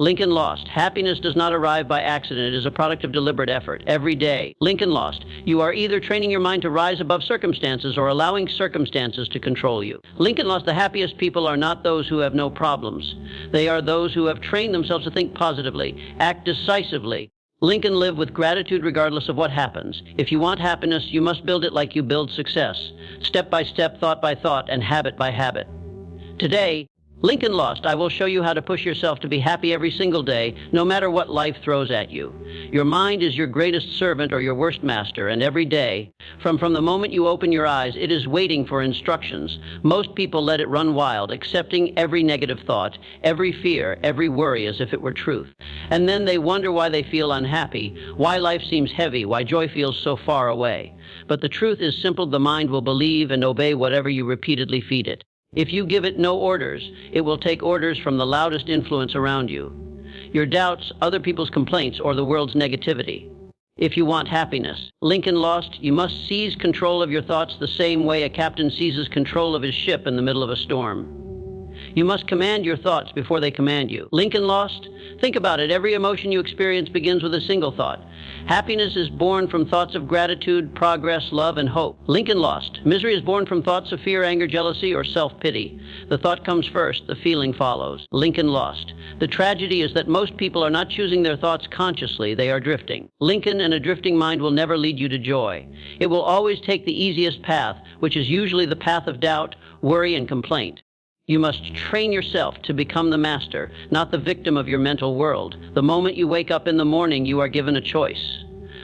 Lincoln lost. Happiness does not arrive by accident. It is a product of deliberate effort, every day. Lincoln lost. You are either training your mind to rise above circumstances or allowing circumstances to control you. Lincoln lost. The happiest people are not those who have no problems. They are those who have trained themselves to think positively, act decisively. Lincoln lived with gratitude regardless of what happens. If you want happiness, you must build it like you build success, step by step, thought by thought, and habit by habit. Today, Lincoln lost. I will show you how to push yourself to be happy every single day, no matter what life throws at you. Your mind is your greatest servant or your worst master, and every day, from the moment you open your eyes, it is waiting for instructions. Most people let it run wild, accepting every negative thought, every fear, every worry as if it were truth. And then they wonder why they feel unhappy, why life seems heavy, why joy feels so far away. But the truth is simple. The mind will believe and obey whatever you repeatedly feed it. If you give it no orders, it will take orders from the loudest influence around you. Your doubts, other people's complaints, or the world's negativity. If you want happiness, Lincoln lost. You must seize control of your thoughts the same way a captain seizes control of his ship in the middle of a storm. You must command your thoughts before they command you. Lincoln lost. Think about it. Every emotion you experience begins with a single thought. Happiness is born from thoughts of gratitude, progress, love, and hope. Lincoln lost. Misery is born from thoughts of fear, anger, jealousy, or self-pity. The thought comes first, the feeling follows. Lincoln lost. The tragedy is that most people are not choosing their thoughts consciously. They are drifting. Lincoln and a drifting mind will never lead you to joy. It will always take the easiest path, which is usually the path of doubt, worry, and complaint. You must train yourself to become the master, not the victim of your mental world. The moment you wake up in the morning, you are given a choice,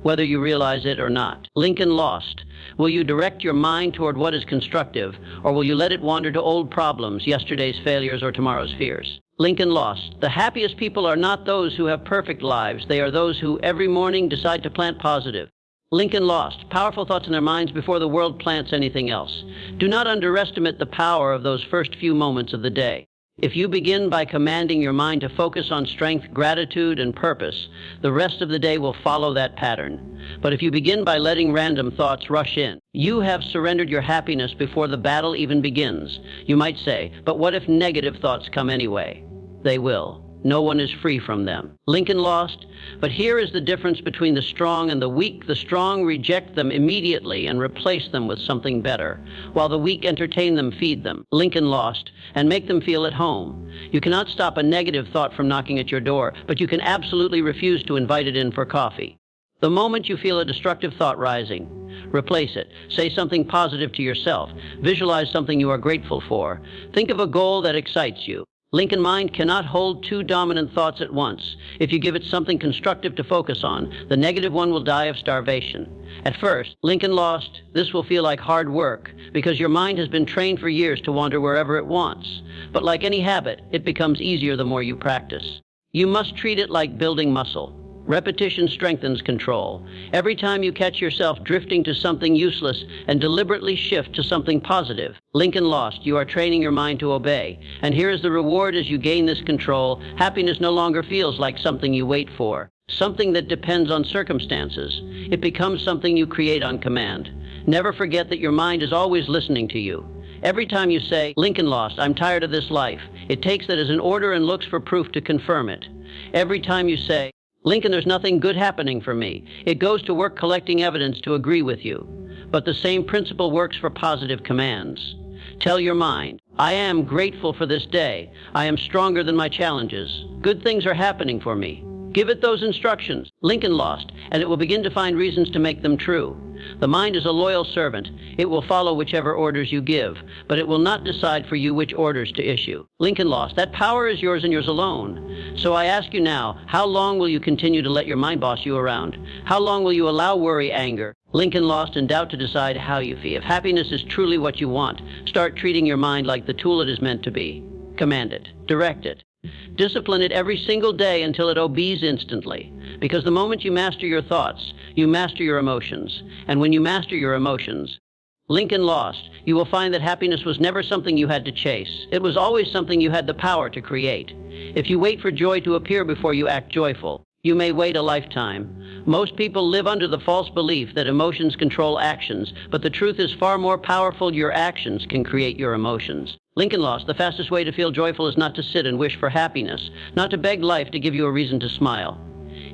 whether you realize it or not. Lincoln lost. Will you direct your mind toward what is constructive, or will you let it wander to old problems, yesterday's failures, or tomorrow's fears? Lincoln lost. The happiest people are not those who have perfect lives. They are those who every morning decide to plant positive. Lincoln lost. Powerful thoughts in their minds before the world plants anything else. Do not underestimate the power of those first few moments of the day. If you begin by commanding your mind to focus on strength, gratitude, and purpose, the rest of the day will follow that pattern. But if you begin by letting random thoughts rush in, you have surrendered your happiness before the battle even begins. You might say, but what if negative thoughts come anyway? They will. No one is free from them. Lincoln lost, but here is the difference between the strong and the weak. The strong reject them immediately and replace them with something better, while the weak entertain them, feed them. Lincoln lost, and make them feel at home. You cannot stop a negative thought from knocking at your door, but you can absolutely refuse to invite it in for coffee. The moment you feel a destructive thought rising, replace it. Say something positive to yourself. Visualize something you are grateful for. Think of a goal that excites you. Lincoln mind cannot hold two dominant thoughts at once. If you give it something constructive to focus on, the negative one will die of starvation. At first, Lincoln lost. This will feel like hard work because your mind has been trained for years to wander wherever it wants. But like any habit, it becomes easier the more you practice. You must treat it like building muscle. Repetition strengthens control. Every time you catch yourself drifting to something useless and deliberately shift to something positive, Lincoln lost. You are training your mind to obey. And here is the reward as you gain this control. Happiness no longer feels like something you wait for, something that depends on circumstances. It becomes something you create on command. Never forget that your mind is always listening to you. Every time you say, Lincoln lost, I'm tired of this life, it takes that as an order and looks for proof to confirm it. Every time you say, Lincoln, there's nothing good happening for me, it goes to work collecting evidence to agree with you. But the same principle works for positive commands. Tell your mind, I am grateful for this day. I am stronger than my challenges. Good things are happening for me. Give it those instructions. Lincoln lost, and it will begin to find reasons to make them true. The mind is a loyal servant. It will follow whichever orders you give, but it will not decide for you which orders to issue. Lincoln lost. That power is yours and yours alone. So I ask you now, how long will you continue to let your mind boss you around? How long will you allow worry, anger, Lincoln lost, and doubt to decide how you feel? If happiness is truly what you want, start treating your mind like the tool it is meant to be. Command it. Direct it. Discipline it every single day until it obeys instantly. Because the moment you master your thoughts, you master your emotions. And when you master your emotions, Lincoln lost, you will find that happiness was never something you had to chase. It was always something you had the power to create. If you wait for joy to appear before you act joyful, you may wait a lifetime. Most people live under the false belief that emotions control actions, but the truth is far more powerful. Your actions can create your emotions. Lincoln Lost, the fastest way to feel joyful is not to sit and wish for happiness, not to beg life to give you a reason to smile.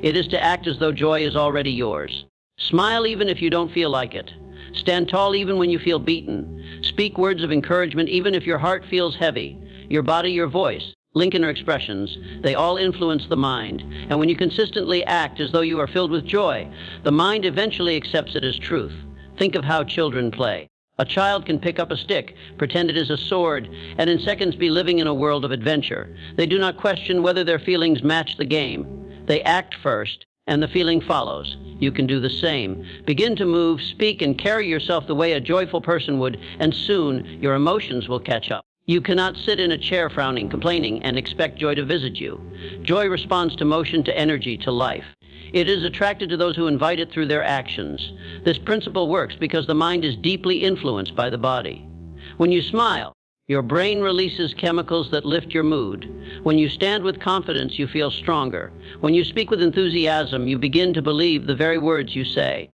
It is to act as though joy is already yours. Smile even if you don't feel like it. Stand tall even when you feel beaten. Speak words of encouragement even if your heart feels heavy. Your body, your voice, Lincoln or expressions, they all influence the mind. And when you consistently act as though you are filled with joy, the mind eventually accepts it as truth. Think of how children play. A child can pick up a stick, pretend it is a sword, and in seconds be living in a world of adventure. They do not question whether their feelings match the game. They act first, and the feeling follows. You can do the same. Begin to move, speak, and carry yourself the way a joyful person would, and soon your emotions will catch up. You cannot sit in a chair frowning, complaining, and expect joy to visit you. Joy responds to motion, to energy, to life. It is attracted to those who invite it through their actions. This principle works because the mind is deeply influenced by the body. When you smile, your brain releases chemicals that lift your mood. When you stand with confidence, you feel stronger. When you speak with enthusiasm, you begin to believe the very words you say.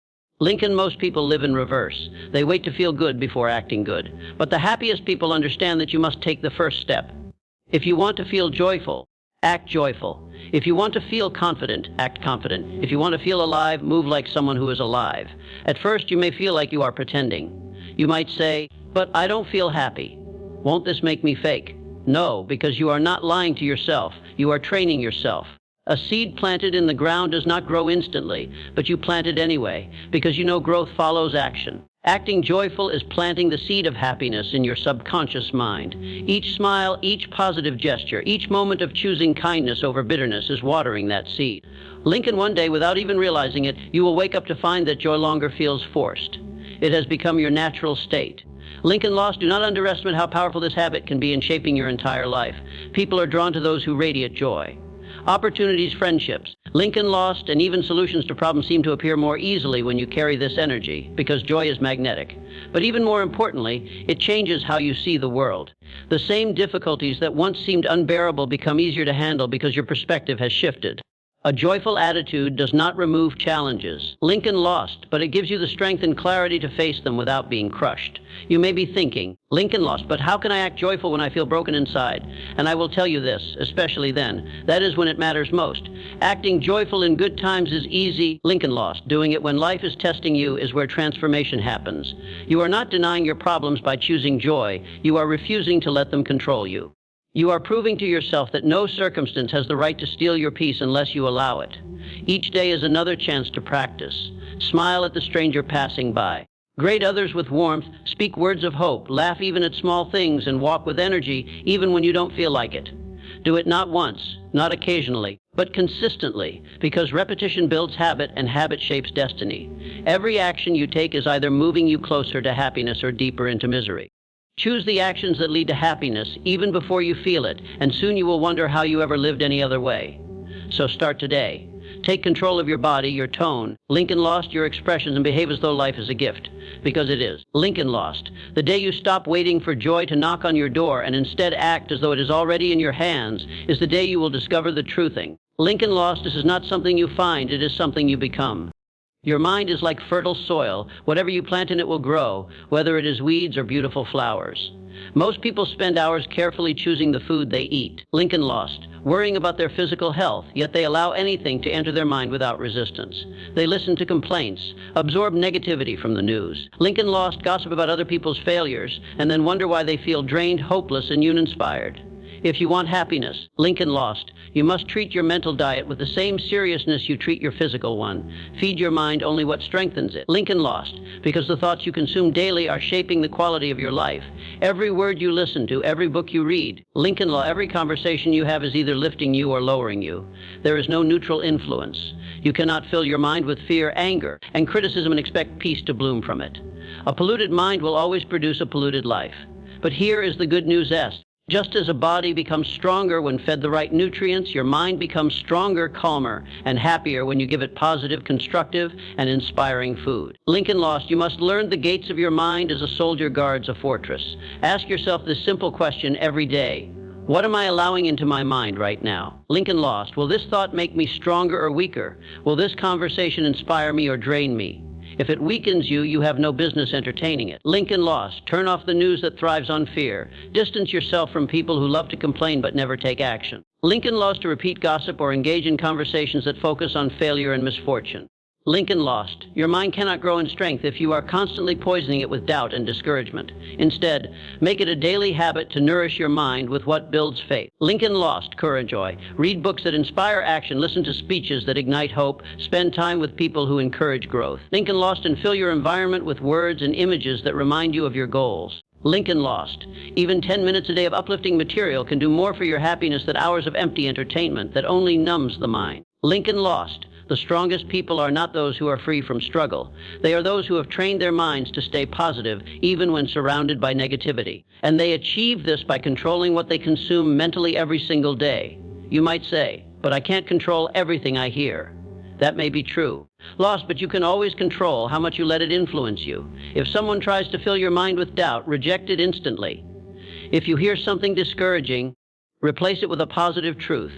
Lincoln, most people live in reverse. They wait to feel good before acting good. But the happiest people understand that you must take the first step. If you want to feel joyful, act joyful. If you want to feel confident, act confident. If you want to feel alive, move like someone who is alive. At first, you may feel like you are pretending. You might say, "But I don't feel happy. Won't this make me fake?" No, because you are not lying to yourself. You are training yourself. A seed planted in the ground does not grow instantly, but you plant it anyway, because you know growth follows action. Acting joyful is planting the seed of happiness in your subconscious mind. Each smile, each positive gesture, each moment of choosing kindness over bitterness is watering that seed. Lincoln, one day, without even realizing it, you will wake up to find that joy longer feels forced. It has become your natural state. Lincoln Lost, do not underestimate how powerful this habit can be in shaping your entire life. People are drawn to those who radiate joy. Opportunities, friendships, Lincoln Lost, and even solutions to problems seem to appear more easily when you carry this energy, because joy is magnetic. But even more importantly, it changes how you see the world. The same difficulties that once seemed unbearable become easier to handle because your perspective has shifted. A joyful attitude does not remove challenges. Lincoln Lost, but it gives you the strength and clarity to face them without being crushed. You may be thinking, Lincoln Lost, but how can I act joyful when I feel broken inside? And I will tell you this, especially then. That is when it matters most. Acting joyful in good times is easy. Lincoln Lost. Doing it when life is testing you is where transformation happens. You are not denying your problems by choosing joy. You are refusing to let them control you. You are proving to yourself that no circumstance has the right to steal your peace unless you allow it. Each day is another chance to practice. Smile at the stranger passing by. Greet others with warmth, speak words of hope, laugh even at small things, and walk with energy even when you don't feel like it. Do it not once, not occasionally, but consistently, because repetition builds habit and habit shapes destiny. Every action you take is either moving you closer to happiness or deeper into misery. Choose the actions that lead to happiness even before you feel it, and soon you will wonder how you ever lived any other way. So start today. Take control of your body, your tone. Lincoln Lost, your expressions, and behave as though life is a gift. Because it is. Lincoln Lost. The day you stop waiting for joy to knock on your door and instead act as though it is already in your hands is the day you will discover the true thing. Lincoln Lost, this is not something you find, it is something you become. Your mind is like fertile soil. Whatever you plant in it will grow, whether it is weeds or beautiful flowers. Most people spend hours carefully choosing the food they eat. Lincoln Lost, worrying about their physical health, yet they allow anything to enter their mind without resistance. They listen to complaints, absorb negativity from the news. Lincoln Lost, gossip about other people's failures, and then wonder why they feel drained, hopeless, and uninspired. If you want happiness, Lincoln Lost, you must treat your mental diet with the same seriousness you treat your physical one. Feed your mind only what strengthens it. Lincoln Lost, because the thoughts you consume daily are shaping the quality of your life. Every word you listen to, every book you read, Lincoln Law, every conversation you have is either lifting you or lowering you. There is no neutral influence. You cannot fill your mind with fear, anger, and criticism and expect peace to bloom from it. A polluted mind will always produce a polluted life. But here is the good news. Just as a body becomes stronger when fed the right nutrients, your mind becomes stronger, calmer, and happier when you give it positive, constructive, and inspiring food. Lincoln Lost, you must learn the gates of your mind as a soldier guards a fortress. Ask yourself this simple question every day. What am I allowing into my mind right now? Lincoln Lost, will this thought make me stronger or weaker? Will this conversation inspire me or drain me? If it weakens you, you have no business entertaining it. Lincoln Lost. Turn off the news that thrives on fear. Distance yourself from people who love to complain but never take action. Lincoln Lost. To repeat gossip or engage in conversations that focus on failure and misfortune. Lincoln Lost. Your mind cannot grow in strength if you are constantly poisoning it with doubt and discouragement. Instead, make it a daily habit to nourish your mind with what builds faith. Lincoln Lost. Courageoy. Read books that inspire action, listen to speeches that ignite hope, spend time with people who encourage growth. Lincoln Lost. And fill your environment with words and images that remind you of your goals. Lincoln Lost. Even 10 minutes a day of uplifting material can do more for your happiness than hours of empty entertainment that only numbs the mind. Lincoln Lost. The strongest people are not those who are free from struggle. They are those who have trained their minds to stay positive even when surrounded by negativity. And they achieve this by controlling what they consume mentally every single day. You might say, but I can't control everything I hear. That may be true. Lost, but you can always control how much you let it influence you. If someone tries to fill your mind with doubt, reject it instantly. If you hear something discouraging, replace it with a positive truth.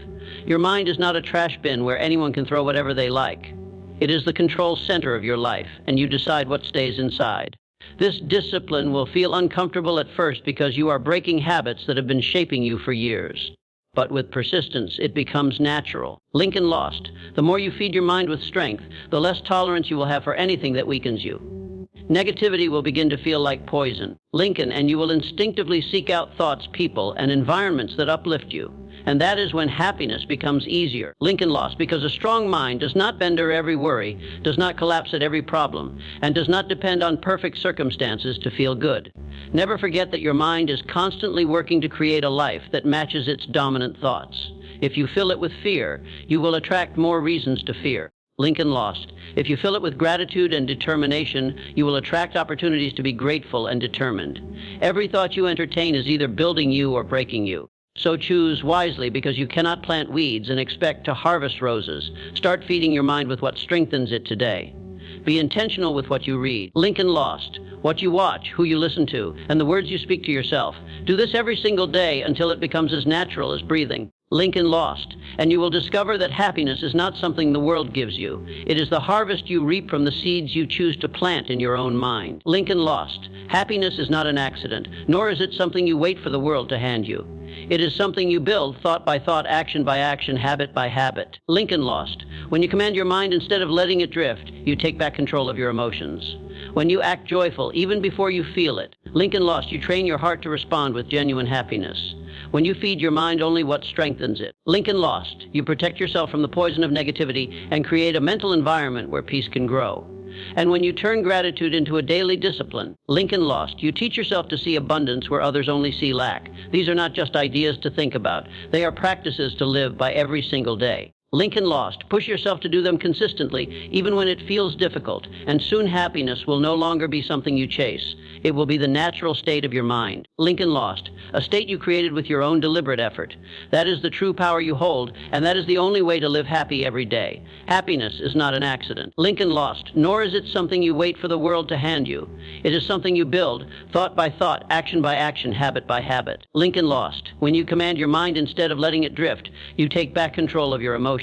Your mind is not a trash bin where anyone can throw whatever they like. It is the control center of your life, and you decide what stays inside. This discipline will feel uncomfortable at first because you are breaking habits that have been shaping you for years. But with persistence, it becomes natural. Lincoln Lost. The more you feed your mind with strength, the less tolerance you will have for anything that weakens you. Negativity will begin to feel like poison. Lincoln, and you will instinctively seek out thoughts, people, and environments that uplift you. And that is when happiness becomes easier. Lincoln Lost. Because a strong mind does not bend under every worry, does not collapse at every problem, and does not depend on perfect circumstances to feel good. Never forget that your mind is constantly working to create a life that matches its dominant thoughts. If you fill it with fear, you will attract more reasons to fear. Lincoln Lost. If you fill it with gratitude and determination, you will attract opportunities to be grateful and determined. Every thought you entertain is either building you or breaking you. So choose wisely, because you cannot plant weeds and expect to harvest roses. Start feeding your mind with what strengthens it today. Be intentional with what you read. Lincoln Lost. What you watch, who you listen to, and the words you speak to yourself. Do this every single day until it becomes as natural as breathing. Lincoln Lost. And you will discover that happiness is not something the world gives you. It is the harvest you reap from the seeds you choose to plant in your own mind. Lincoln Lost. Happiness is not an accident, nor is it something you wait for the world to hand you. It is something you build thought by thought, action by action, habit by habit. Lincoln Lost. When you command your mind instead of letting it drift, you take back control of your emotions. When you act joyful, even before you feel it. Lincoln Lost. You train your heart to respond with genuine happiness. When you feed your mind only what strengthens it. Lincoln Lost. You protect yourself from the poison of negativity and create a mental environment where peace can grow. And when you turn gratitude into a daily discipline. Lincoln Lost. You teach yourself to see abundance where others only see lack. These are not just ideas to think about. They are practices to live by every single day. Lincoln Lost. Push yourself to do them consistently, even when it feels difficult, and soon happiness will no longer be something you chase. It will be the natural state of your mind. Lincoln Lost. A state you created with your own deliberate effort. That is the true power you hold, and that is the only way to live happy every day. Happiness is not an accident. Lincoln Lost. Nor is it something you wait for the world to hand you. It is something you build, thought by thought, action by action, habit by habit. Lincoln Lost. When you command your mind instead of letting it drift, you take back control of your emotions.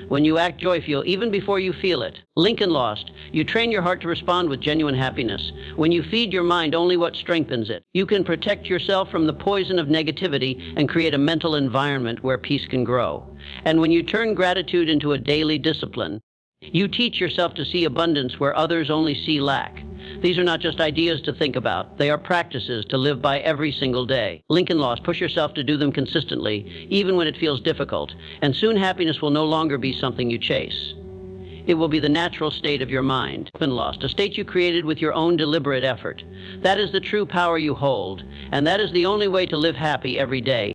When you act joyful, even before you feel it. Lincoln Lost. You train your heart to respond with genuine happiness. When you feed your mind only what strengthens it, you can protect yourself from the poison of negativity and create a mental environment where peace can grow. And when you turn gratitude into a daily discipline, you teach yourself to see abundance where others only see lack. These are not just ideas to think about. They are practices to live by every single day. Lincoln Lost. Push yourself to do them consistently, even when it feels difficult, and soon happiness will no longer be something you chase. It will be the natural state of your mind. Lincoln Lost. A state you created with your own deliberate effort. That is the true power you hold, and that is the only way to live happy every day.